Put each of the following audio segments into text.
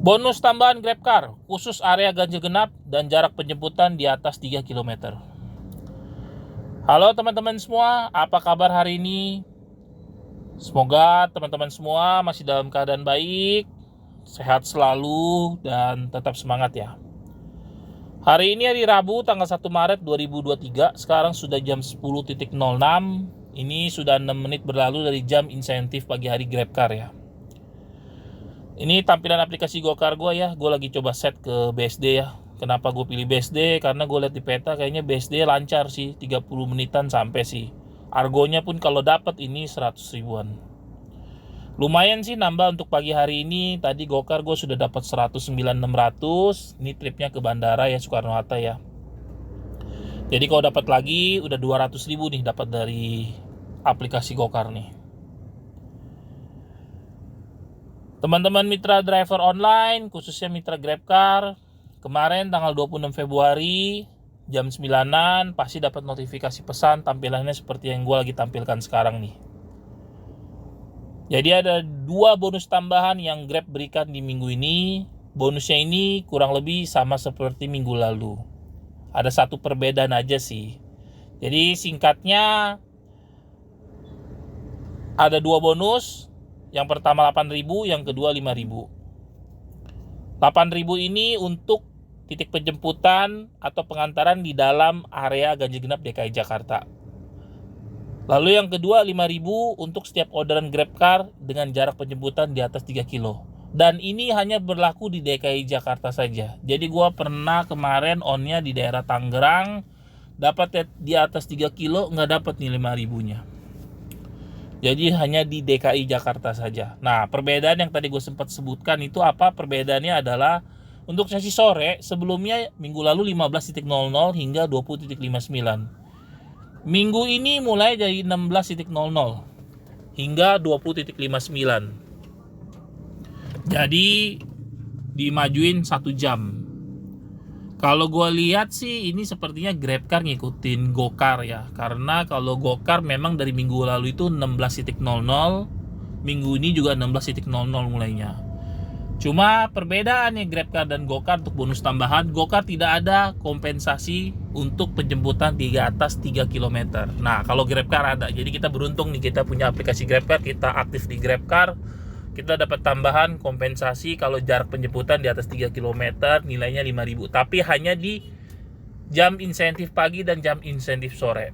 Bonus tambahan GrabCar, khusus area ganjil genap dan jarak penjemputan di atas 3 km. Halo teman-teman semua, apa kabar hari ini? Semoga teman-teman semua masih dalam keadaan baik, sehat selalu, dan tetap semangat ya. Hari ini hari Rabu tanggal 1 Maret 2023, sekarang sudah jam 10.06. Ini sudah 6 menit berlalu dari jam insentif pagi hari GrabCar ya. Ini tampilan aplikasi Gokar gue ya. Gue lagi coba set ke BSD ya. Kenapa gue pilih BSD? Karena gue lihat di peta kayaknya BSD lancar sih, 30 menitan sampai sih. Argonya pun kalau dapat ini 100 ribuan. Lumayan sih nambah untuk pagi hari ini. Tadi Gokar gue sudah dapat 109.600. Ini tripnya ke bandara ya, Soekarno-Hatta ya. Jadi kalau dapat lagi udah 200 ribu nih dapat dari aplikasi Gokar nih. Teman-teman mitra driver online, khususnya mitra GrabCar, kemarin tanggal 26 Februari jam 9-an pasti dapat notifikasi pesan tampilannya seperti yang gue lagi tampilkan sekarang nih. Jadi ada 2 bonus tambahan yang Grab berikan di minggu ini. Bonusnya ini kurang lebih sama seperti minggu lalu. Ada satu perbedaan aja sih. Jadi singkatnya ada 2 bonus. Yang pertama 8.000, yang kedua 5.000. 8.000 ini untuk titik penjemputan atau pengantaran di dalam area ganjil genap DKI Jakarta. Lalu yang kedua 5.000 untuk setiap orderan GrabCar dengan jarak penjemputan di atas 3 kilo. Dan ini hanya berlaku di DKI Jakarta saja. Jadi gua pernah kemarin onnya di daerah Tangerang, dapat di atas 3 kilo nggak dapat nih 5.000-nya. Jadi hanya di DKI Jakarta saja. Nah, perbedaan yang tadi gue sempat sebutkan itu apa? Perbedaannya adalah untuk sesi sore sebelumnya minggu lalu 15.00 hingga 20.59. Minggu ini mulai dari 16.00 hingga 20.59. Jadi dimajuin 1 jam. Kalau gue lihat sih ini sepertinya GrabCar ngikutin Gokar ya. Karena kalau Gokar memang dari minggu lalu itu 16.00, minggu ini juga 16.00 mulainya. Cuma perbedaannya GrabCar dan Gokar untuk bonus tambahan, Gokar tidak ada kompensasi untuk penjemputan di atas 3 km. Nah, kalau GrabCar ada. Jadi kita beruntung nih, kita punya aplikasi GrabCar, kita aktif di GrabCar, kita dapat tambahan kompensasi kalau jarak penjemputan di atas 3 km nilainya 5.000, tapi hanya di jam insentif pagi dan jam insentif sore.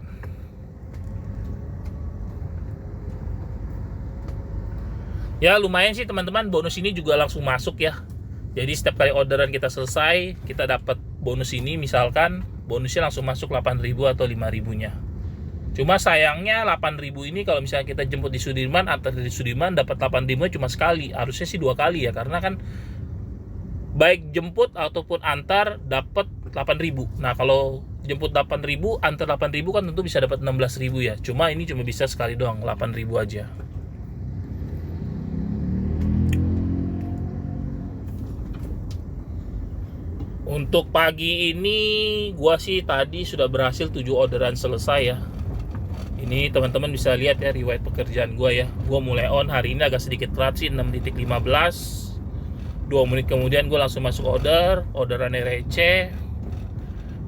Ya lumayan sih teman-teman, bonus ini juga langsung masuk ya. Jadi setiap kali orderan kita selesai, kita dapat bonus ini, misalkan bonusnya langsung masuk 8.000 atau 5.000-nya. Cuma sayangnya 8.000 ini kalau misalnya kita jemput di Sudirman, antar dari Sudirman dapat 8.000 cuma sekali. Harusnya sih 2 kali ya, karena kan baik jemput ataupun antar dapat 8.000. Nah, kalau jemput 8.000, antar 8.000 kan tentu bisa dapat 16.000 ya. Cuma ini cuma bisa sekali doang, 8.000 aja. Untuk pagi ini gua sih tadi sudah berhasil 7 orderan selesai ya. Ini teman-teman bisa lihat ya riwayat pekerjaan gue ya. Gue mulai on hari ini agak sedikit telat sih, 6.15. 2 menit kemudian gue langsung masuk orderannya receh.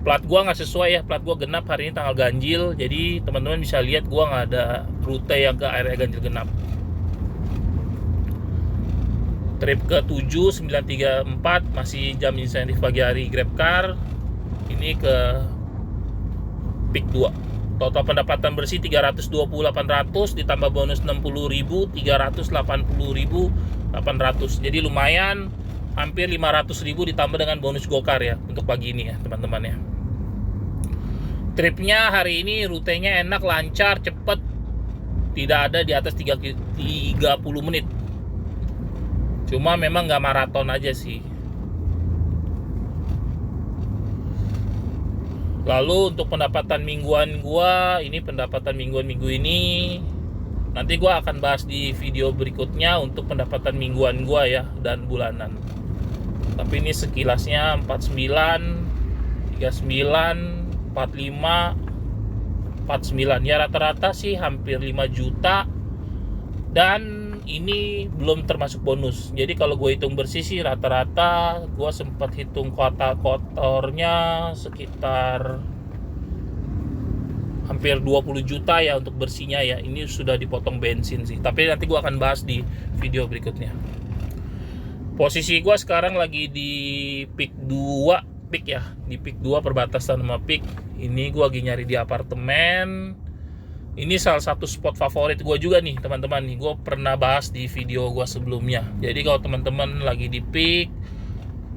Plat gue nggak sesuai ya, plat gue genap hari ini tanggal ganjil. Jadi teman-teman bisa lihat gue nggak ada rute yang ke area ganjil genap. Trip ke 7 934 masih jam insentif pagi hari GrabCar. Ini ke Peak 2. Total pendapatan bersih 320.800 ditambah bonus 60.000, 380.800. Jadi lumayan, hampir 500.000 ditambah dengan bonus Gokar ya untuk pagi ini ya teman-teman ya. Tripnya hari ini rutenya enak, lancar, cepet, tidak ada di atas 30 menit. Cuma memang nggak maraton aja sih. Lalu untuk pendapatan mingguan gua, ini pendapatan minggu ini nanti gua akan bahas di video berikutnya untuk pendapatan mingguan gua ya dan bulanan. Tapi ini sekilasnya 49, 39, 45, 49 ya, rata-rata sih hampir 5 juta. Dan ini belum termasuk bonus. Jadi kalau gue hitung bersih sih rata-rata gue sempat hitung kotornya sekitar hampir 20 juta ya untuk bersihnya ya. Ini sudah dipotong bensin sih. Tapi nanti gue akan bahas di video berikutnya. Posisi gue sekarang lagi di Peak 2, Peak ya, di Peak 2 perbatasan sama Peak. Ini gue lagi nyari di apartemen. Ini salah satu spot favorit gue juga nih teman-teman nih. Gue pernah bahas di video gue sebelumnya. Jadi kalau teman-teman lagi di Peak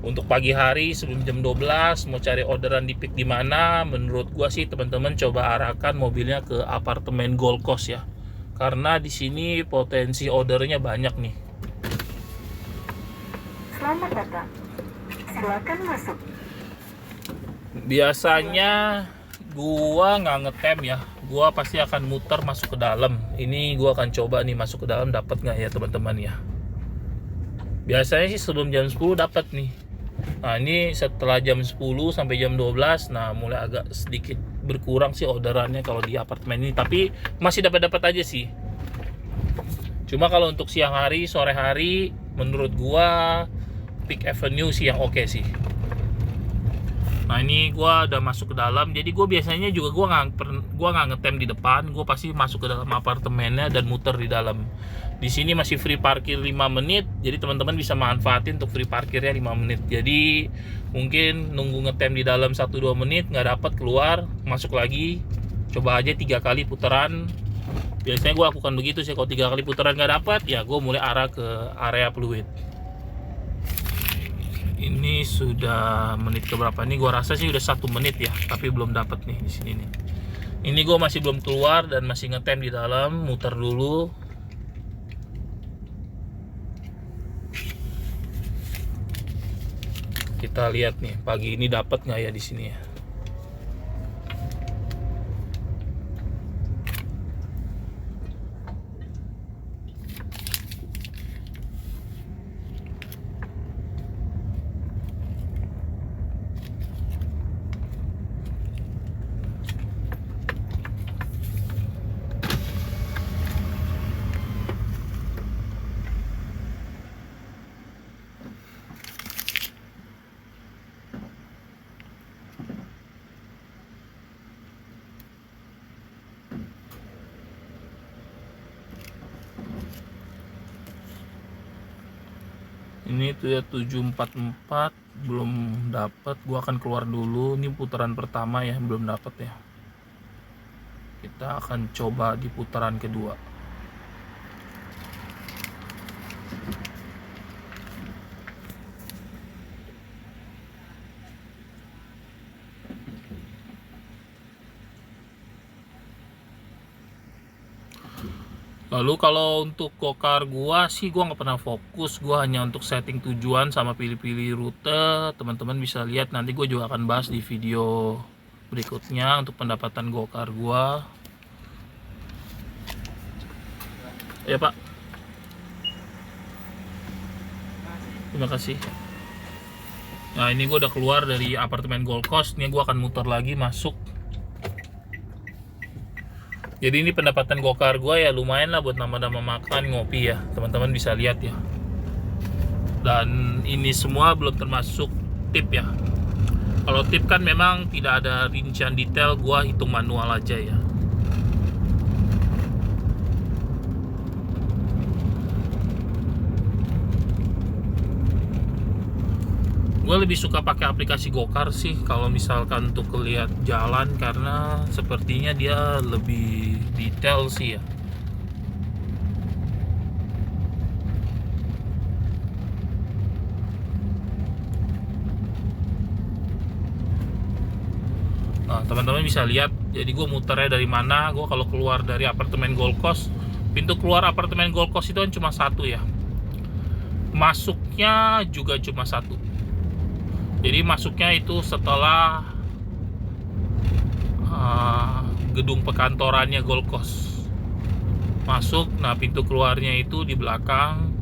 untuk pagi hari sebelum jam 12 mau cari orderan di Peak di mana, menurut gue sih teman-teman coba arahkan mobilnya ke apartemen Gold Coast ya. Karena di sini potensi ordernya banyak nih. Selamat datang. Silakan masuk. Biasanya gua nggak ngetem ya, gua pasti akan muter masuk ke dalam. Ini gua akan coba nih masuk ke dalam, dapat nggak ya teman-teman ya. Biasanya sih sebelum jam 10 dapat nih. Nah ini setelah jam 10 sampai jam 12, nah mulai agak sedikit berkurang sih orderannya kalau di apartemen ini. Tapi masih dapat aja sih. Cuma kalau untuk siang hari, sore hari, menurut gua Peak Avenue sih yang oke sih. Nah ini gue udah masuk ke dalam. Jadi gue biasanya juga gue nggak ngetem di depan. Gue pasti masuk ke dalam apartemennya dan muter di dalam. Di sini masih free parkir 5 menit. Jadi teman-teman bisa manfaatin untuk free parkirnya 5 menit. Jadi mungkin nunggu ngetem di dalam 1-2 menit nggak dapat, keluar masuk lagi. Coba aja 3 kali putaran. Biasanya gue lakukan begitu sih. Kalau 3 kali putaran nggak dapat, ya gue mulai arah ke area fluid. Ini sudah menit keberapa nih? Gua rasa sih udah 1 menit ya, tapi belum dapat nih di sini nih. Ini gua masih belum keluar dan masih ngetem di dalam, muter dulu. Kita lihat nih pagi ini dapat nggak ya di sini ya. Ini tuh ya 744 belum dapat. Gua akan keluar dulu. Ini putaran pertama ya, belum dapat ya. Kita akan coba di putaran kedua. Lalu kalau untuk gokar gua sih gua nggak pernah fokus, gua hanya untuk setting tujuan sama pilih-pilih rute. Teman-teman bisa lihat nanti gua juga akan bahas di video berikutnya untuk pendapatan gokar gua. Ya Pak. Terima kasih. Nah ini gua udah keluar dari apartemen Gold Coast. Ini gua akan muter lagi masuk. Jadi ini pendapatan gokar gue ya lumayan lah buat nama-nama makan, ngopi ya. Teman-teman bisa lihat ya. Dan ini semua belum termasuk tip ya. Kalau tip kan memang tidak ada rincian detail, gue hitung manual aja ya. Gue lebih suka pakai aplikasi Gokar sih kalau misalkan untuk lihat jalan, karena sepertinya dia lebih detail sih ya. Nah teman-teman bisa lihat, jadi gue muternya dari mana. Gue kalau keluar dari apartemen Gold Coast, pintu keluar apartemen Gold Coast itu kan cuma satu ya, masuknya juga cuma satu. Jadi masuknya itu setelah gedung perkantorannya Gold Coast. Masuk, nah pintu keluarnya itu di belakang.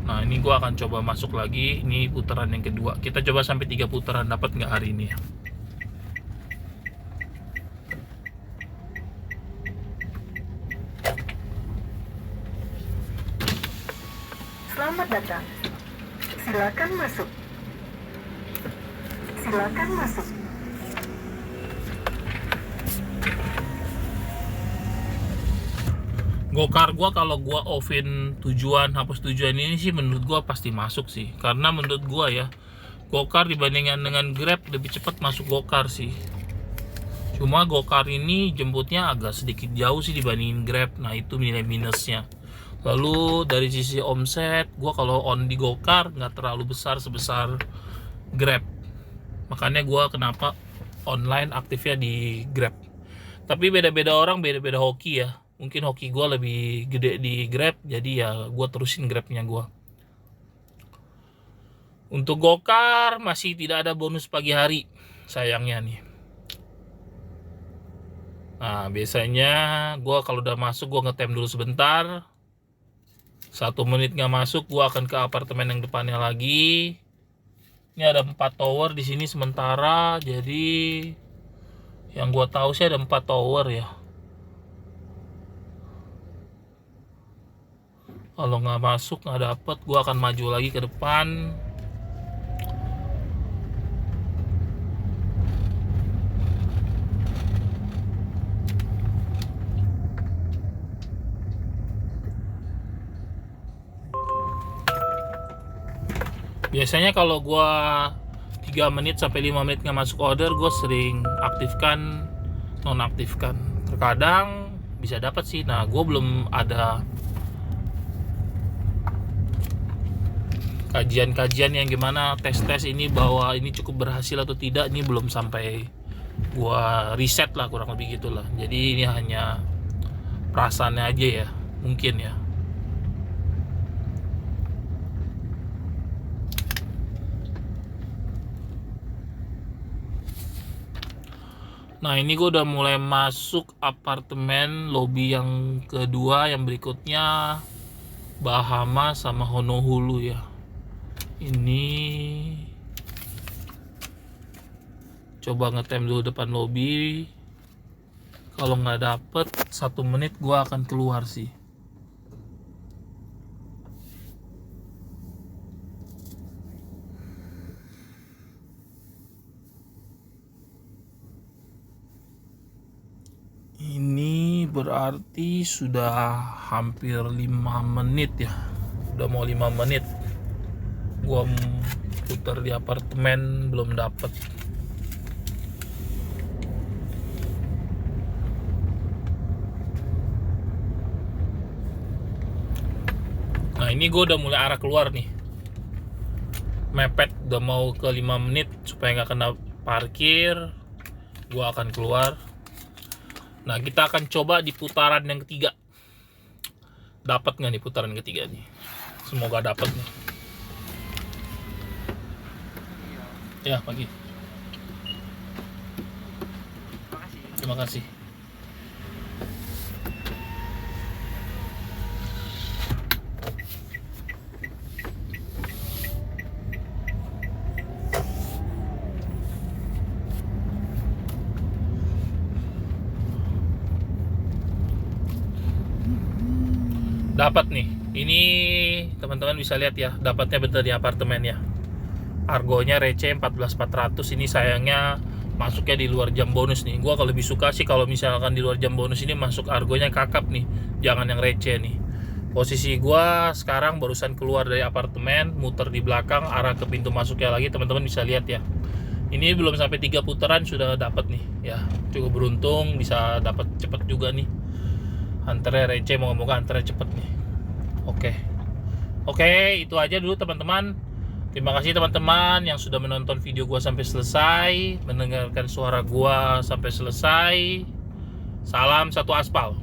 Nah ini gua akan coba masuk lagi. Ini putaran yang kedua. Kita coba sampai 3 putaran, dapat nggak hari ini ya. Selamat datang. Silakan masuk. Silakan masuk. Gokar gua kalau gua offin tujuan, hapus tujuan ini sih menurut gua pasti masuk sih. Karena menurut gua ya, Gokar dibandingkan dengan Grab lebih cepat masuk Gokar sih. Cuma Gokar ini jemputnya agak sedikit jauh sih dibandingin Grab. Nah, itu nilai minusnya. Lalu dari sisi omset, gua kalau on di Gokar nggak terlalu besar sebesar Grab. Makanya gua kenapa online aktifnya di Grab. Tapi beda-beda orang, beda-beda hoki ya. Mungkin hoki gue lebih gede di Grab, jadi ya gue terusin Grabnya gue. Untuk Gokar masih tidak ada bonus pagi hari, sayangnya nih. Nah, biasanya gue kalau udah masuk gue ngetem dulu sebentar. 1 menit nggak masuk, gue akan ke apartemen yang depannya lagi. Ini ada 4 tower di sini sementara, jadi yang gue tahu sih ada 4 tower ya. Kalau nggak masuk, nggak dapet, gue akan maju lagi ke depan. Biasanya kalau gue 3 menit sampai 5 menit nggak masuk order, gue sering aktifkan, nonaktifkan. Terkadang bisa dapat sih. Nah, gue belum ada kajian-kajian yang gimana tes ini bahwa ini cukup berhasil atau tidak, ini belum sampai gua riset lah, kurang lebih gitulah. Jadi ini hanya perasaannya aja ya, mungkin ya. Nah, ini gue udah mulai masuk apartemen lobby yang kedua, yang berikutnya Bahama sama Honolulu ya. Ini coba ngetem dulu depan lobby. Kalau nggak dapet 1 menit gue akan keluar sih. Ini berarti sudah hampir 5 menit ya. Udah mau 5 menit gua putar di apartemen belum dapet. Nah, ini gua udah mulai arah keluar nih, mepet, udah mau ke 5 menit. Supaya nggak kena parkir, gua akan keluar. Nah, kita akan coba di putaran yang ketiga. Dapat nggak nih putaran ketiga nih? Semoga dapat nih. Ya, pagi. Terima kasih. Dapat nih. Ini teman-teman bisa lihat ya, dapatnya betul di apartemen ya. Argonya receh 14.400. Ini sayangnya masuknya di luar jam bonus nih. Gua kalau lebih suka sih kalau misalkan di luar jam bonus ini masuk argonya kakap nih, jangan yang receh nih. Posisi gua sekarang barusan keluar dari apartemen, muter di belakang arah ke pintu masuknya lagi. Teman-teman bisa lihat ya. Ini belum sampai 3 putaran sudah dapat nih ya. Cukup beruntung, bisa dapat cepet juga nih. Antaranya receh, moga-moga antaranya cepet nih. Oke, itu aja dulu teman-teman. Terima kasih teman-teman yang sudah menonton video gua sampai selesai, mendengarkan suara gua sampai selesai. Salam satu aspal.